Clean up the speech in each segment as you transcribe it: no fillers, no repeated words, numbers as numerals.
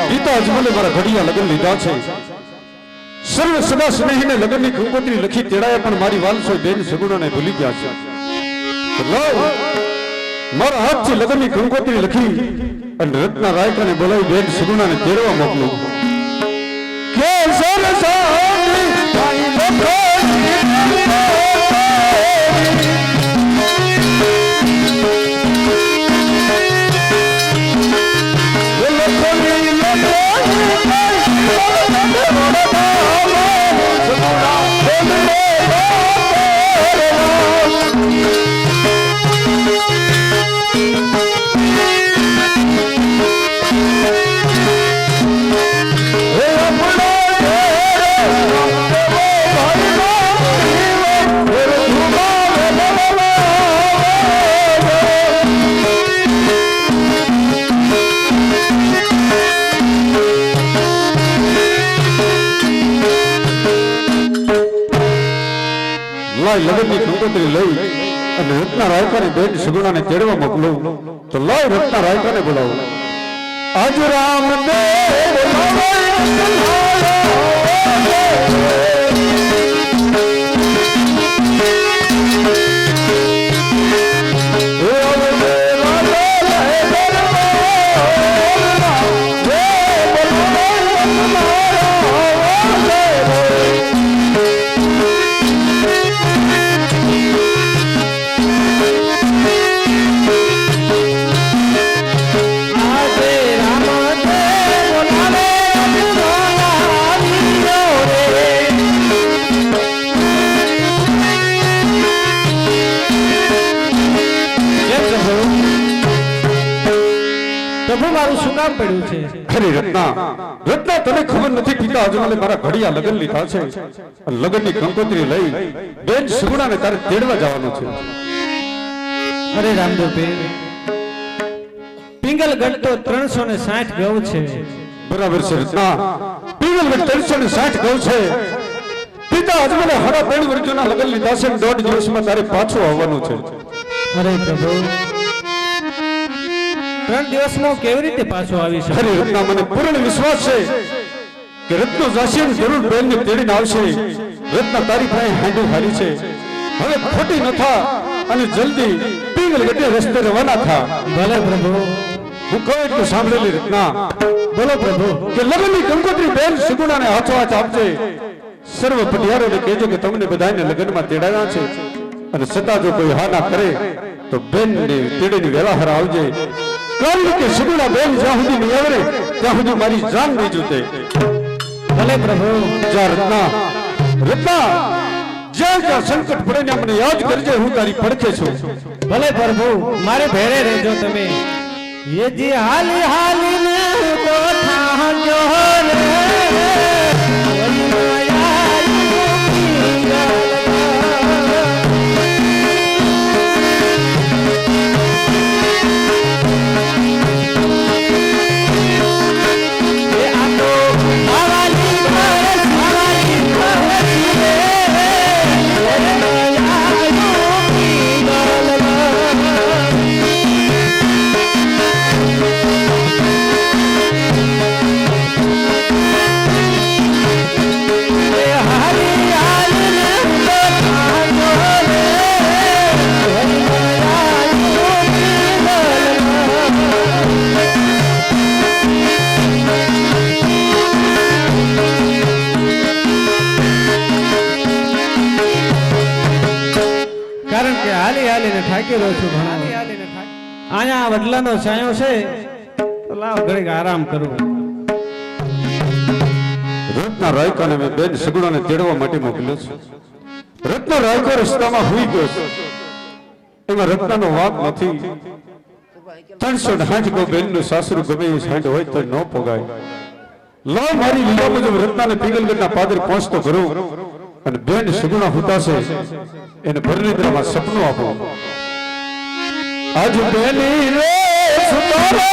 પિતા અજમલે મારા ઘડિયા લગ્ન લીધા છે સર્વ સદા સ્નેહીને લગ્નની કંકોત્રી લખી તેડાએ પણ મારી વાલસો બેન સગુણાને ભૂલી ગયા છે મારા હાથથી લગ્નની કંકોત્રી લખી અને રત્ના રાયકાને બોલાવી બેન સગુણાને તેડવા મોકલું કે સરસાની ભાઈ લગ્નની કંકોત્રી લઈ અને રત્ના રાયકાને બેન સગુણાને તેડવા મોકલું તો લાય રત્ના રાયકાને બોલાવો આજ રામ રત્ના તને ખબર નથી પિતા અજમલે મારા ઘડિયા લગ્ન લીધા છે લગ્નની કંકોત્રી લઈ બેન સગુણાને તારે તેડવા જવાનો છે અરે રામદેવ બેન પિંગલગઢ તો 360 ગૌ છે બરાબર છે રત્ના પિંગલગઢ 360 ગૌ છે પિતા અજમલે 3.5 વર્ષના લગ્ન લીધા છે 1.5 દિવસમાં તારે પાછું આવવાનું છે અરે પ્રભુ 3 દિવસમાં કેવી રીતે પાછો આવી શકે અરે રત્ના મને પૂર્ણ વિશ્વાસ છે કે રત્નો જાશીને જરૂર બેનને તેડીને આવશે રત્ના તારી પાસે હાંડી હારી છે હવે ખોટી ન થા અને જલ્દી પિંગલગઢે રસ્તે રવાના થા ભલે પ્રભુ હું કહું એટલું સાંભળેલી રત્ના બોલો પ્રભુ કે લગ્નની કંકોત્રી બેન સગુણાને હાથો હાથ આપજે સર્વ પટિયારોને કહેજો કે તમને બધાને લગ્નમાં તેડાવ્યા છે અને છતાં જો કોઈ હા ના કરે તો બેનને તેડીને વેલાહર આવજે કારણ કે સગુણા બેન જ્યાં સુધી નહીં આવે ત્યાં સુધી મારી જાન નહીં જૂતે ભલે પ્રભુ જા રત્ના જ્યાં જ્યાં સંકટ પડે ને મને યાદ કરજે હું તારી પડખે છું ભલે પ્રભુ મારે ભેરે રહેજો તમે ये जी हाली हाली ने कोठा जो रे આયા વડલાનો છાયો છે તો લાવ ઘડીક આરામ કરું રત્ના રાયકાને મેં બેન સગુણાને તેડવા માટે મોકલ્યો છે રત્ના રાયકો રસ્તામાં હુઈ ગયો છે એમાં રત્નાનો વાંક નથી 360 ગૌ બેનનું સાસરું ગમે એ સાંડ હોય તો ન પોગાય લાવ મારી લીલા મુજબ રત્નાને પિંગલગઢના પાદર પહોંચતો કરું અને બેન સગુણા હુતાશે એને ભરનિદ્રામાં સપનું આપો આજ બેની રે સપના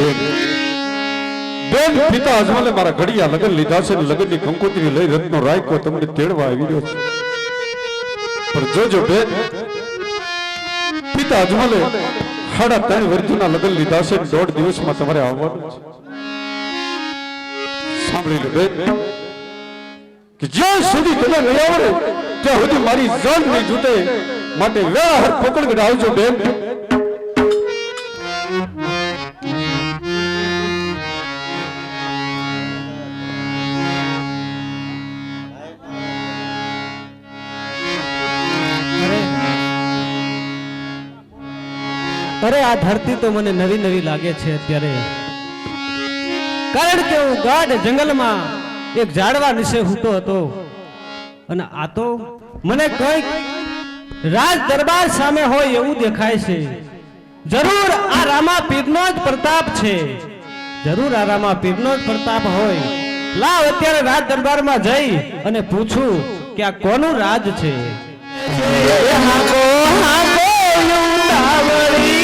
બેન બેન પિતા અજમલે મારા ઘડિયા લગન લીધા છે ને લગનની કંકોત્રી લઈ રત્નો રાયકો તમને તેડવા આવી રહ્યો છે પણ જોજો બેન પિતા અજમલે 3.5 વર્ષના લગન લીધા છે 1.5 દિવસમાં તમારે આવવાનું છે સાંભળી લો બેન કે જ્યાં સુધી તમે નહીં આવો ત્યાં સુધી મારી જાન નહીં છૂટે માટે વ્યવહાર પકડ આવજો બેન અરે આ ધરતી તો મને નવી નવી લાગે છે અત્યારે, કારણ કે હું ગાઢ જંગલમાં એક ઝાડવા નીચે સૂતો હતો અને આ તો મને કંઈક રાજ દરબાર સામે હોય એવું દેખાય છે. જરૂર આ રામા પીરનો જ પ્રતાપ છે, જરૂર આ રામા પીરનો જ પ્રતાપ હોય. લાવ અત્યારે રાજ દરબારમાં જઈ અને પૂછું કે આ કોનું રાજ છે. હાકો હાકો યુંડાવળી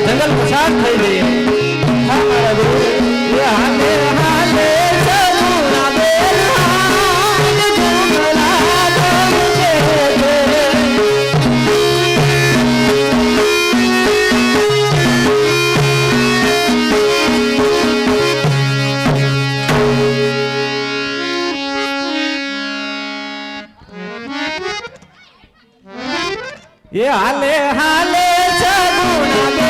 જંગલ પસાર થઈ ગઈ. એ હાલે હાલે સગુણા